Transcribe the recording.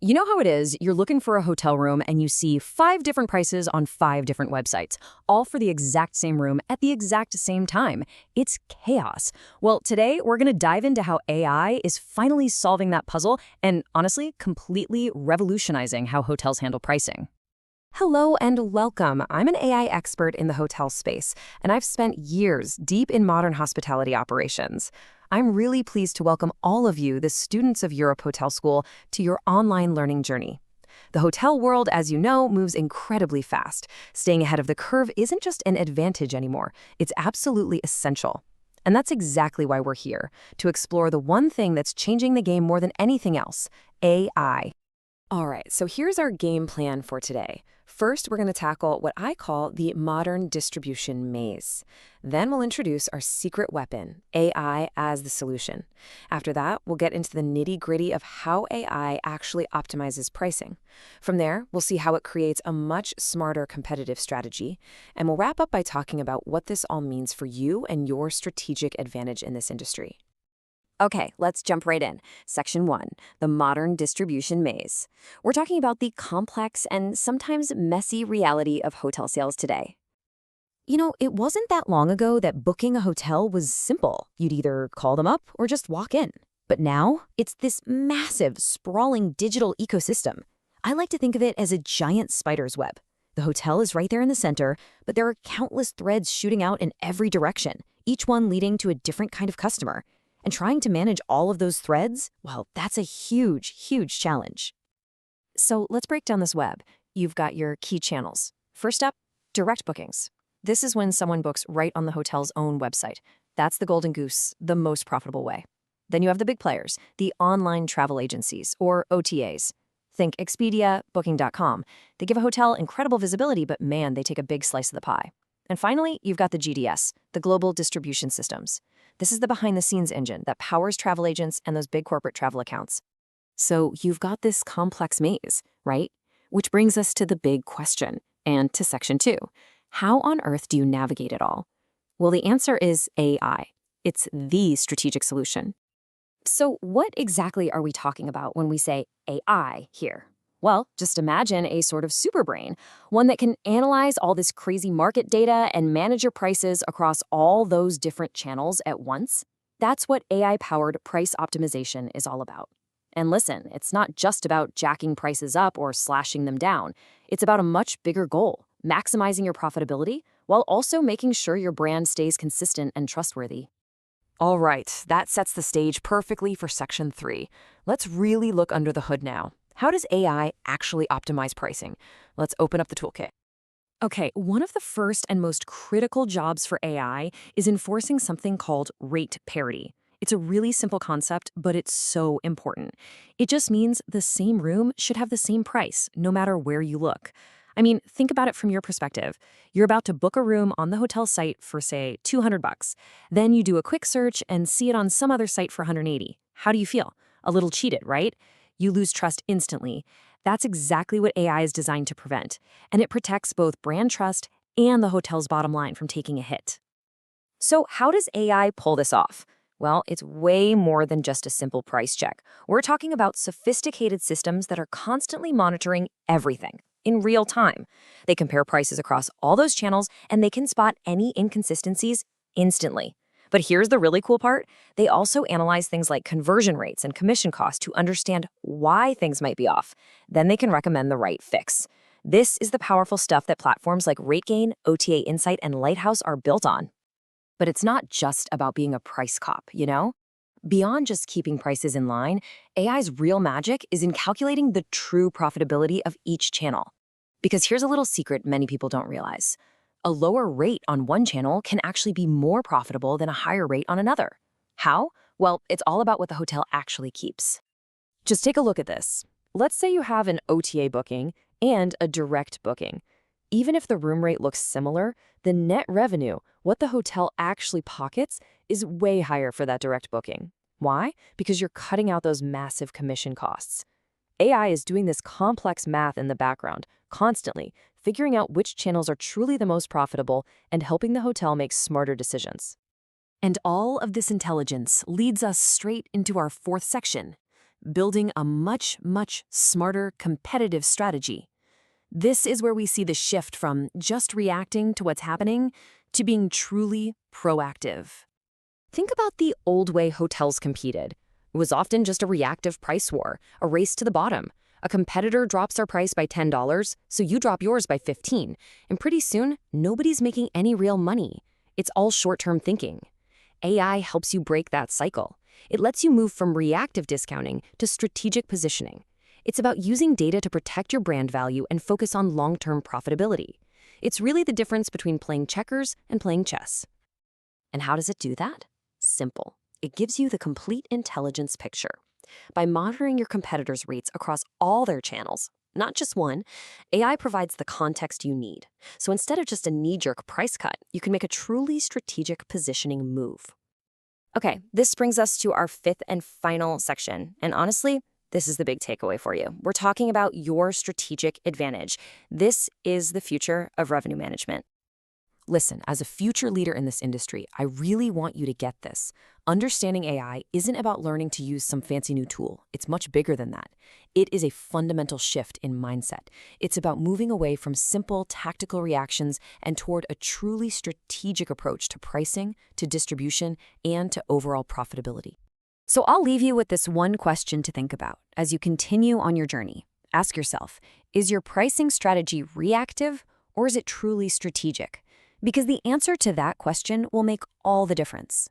You know how it is, you're looking for a hotel room and you see 5 different prices on 5 different websites, all for the exact same room at the exact same time. It's chaos. Well, today we're going to dive into how AI is finally solving that puzzle and honestly, completely revolutionizing how hotels handle pricing. Hello and welcome. I'm an AI expert in the hotel space, and I've spent years deep in modern hospitality operations. I'm really pleased to welcome all of you, the students of Europe Hotel School, to your online learning journey. The hotel world, as you know, moves incredibly fast. Staying ahead of the curve isn't just an advantage anymore, it's absolutely essential. And that's exactly why we're here, to explore the one thing that's changing the game more than anything else, AI. All right, so here's our game plan for today. First, we're going to tackle what I call the modern distribution maze. Then we'll introduce our secret weapon, AI as the solution. After that, we'll get into the nitty-gritty of how AI actually optimizes pricing. From there, we'll see how it creates a much smarter competitive strategy. And we'll wrap up by talking about what this all means for you and your strategic advantage in this industry. Okay, let's jump right in. Section 1, the modern distribution maze. We're talking about the complex and sometimes messy reality of hotel sales today. It wasn't that long ago that booking a hotel was simple. You'd either call them up or just walk in. But now, it's this massive, sprawling digital ecosystem. I like to think of it as a giant spider's web. The hotel is right there in the center, but there are countless threads shooting out in every direction, each one leading to a different kind of customer. And trying to manage all of those threads, well, that's a huge, huge challenge. So let's break down this web. You've got your key channels. First up, direct bookings. This is when someone books right on the hotel's own website. That's the golden goose, the most profitable way. Then you have the big players, the online travel agencies, or OTAs. Think Expedia, Booking.com. They give a hotel incredible visibility, but man, they take a big slice of the pie. And finally, you've got the GDS, the Global Distribution Systems. This is the behind-the-scenes engine that powers travel agents and those big corporate travel accounts. So you've got this complex maze, right? Which brings us to the big question, and to section 2. How on earth do you navigate it all? Well, the answer is AI. It's the strategic solution. So what exactly are we talking about when we say AI here? Well, just imagine a sort of superbrain, one that can analyze all this crazy market data and manage your prices across all those different channels at once. That's what AI-powered price optimization is all about. And listen, it's not just about jacking prices up or slashing them down. It's about a much bigger goal, maximizing your profitability while also making sure your brand stays consistent and trustworthy. All right, that sets the stage perfectly for section 3. Let's really look under the hood now. How does AI actually optimize pricing? Let's open up the toolkit. Okay, one of the first and most critical jobs for AI is enforcing something called rate parity. It's a really simple concept, but it's so important. It just means the same room should have the same price, no matter where you look. I mean, think about it from your perspective. You're about to book a room on the hotel site for, say, $200. Then you do a quick search and see it on some other site for $180. How do you feel? A little cheated, right? You lose trust instantly. That's exactly what AI is designed to prevent, and it protects both brand trust and the hotel's bottom line from taking a hit. So how does AI pull this off? Well, it's way more than just a simple price check. We're talking about sophisticated systems that are constantly monitoring everything in real time. They compare prices across all those channels, and they can spot any inconsistencies instantly. But here's the really cool part. They also analyze things like conversion rates and commission costs to understand why things might be off. Then they can recommend the right fix. This is the powerful stuff that platforms like RateGain, OTA Insight, and Lighthouse are built on. But it's not just about being a price cop, you know? Beyond just keeping prices in line, AI's real magic is in calculating the true profitability of each channel. Because here's a little secret many people don't realize. A lower rate on one channel can actually be more profitable than a higher rate on another. How? Well, it's all about what the hotel actually keeps. Just take a look at this. Let's say you have an OTA booking and a direct booking. Even if the room rate looks similar, the net revenue, what the hotel actually pockets, is way higher for that direct booking. Why? Because you're cutting out those massive commission costs. AI is doing this complex math in the background, constantly, figuring out which channels are truly the most profitable and helping the hotel make smarter decisions. And all of this intelligence leads us straight into our 4th section, building a much, much smarter competitive strategy. This is where we see the shift from just reacting to what's happening to being truly proactive. Think about the old way hotels competed. It was often just a reactive price war, a race to the bottom. A competitor drops their price by $10, so you drop yours by $15, and pretty soon, nobody's making any real money. It's all short-term thinking. AI helps you break that cycle. It lets you move from reactive discounting to strategic positioning. It's about using data to protect your brand value and focus on long-term profitability. It's really the difference between playing checkers and playing chess. And how does it do that? Simple. It gives you the complete intelligence picture. By monitoring your competitors' rates across all their channels, not just one, AI provides the context you need. So instead of just a knee-jerk price cut, you can make a truly strategic positioning move. Okay, this brings us to our fifth and final section. And honestly, this is the big takeaway for you. We're talking about your strategic advantage. This is the future of revenue management. Listen, as a future leader in this industry, I really want you to get this. Understanding AI isn't about learning to use some fancy new tool. It's much bigger than that. It is a fundamental shift in mindset. It's about moving away from simple tactical reactions and toward a truly strategic approach to pricing, to distribution, and to overall profitability. So I'll leave you with this one question to think about as you continue on your journey. Ask yourself, is your pricing strategy reactive or is it truly strategic? Because the answer to that question will make all the difference.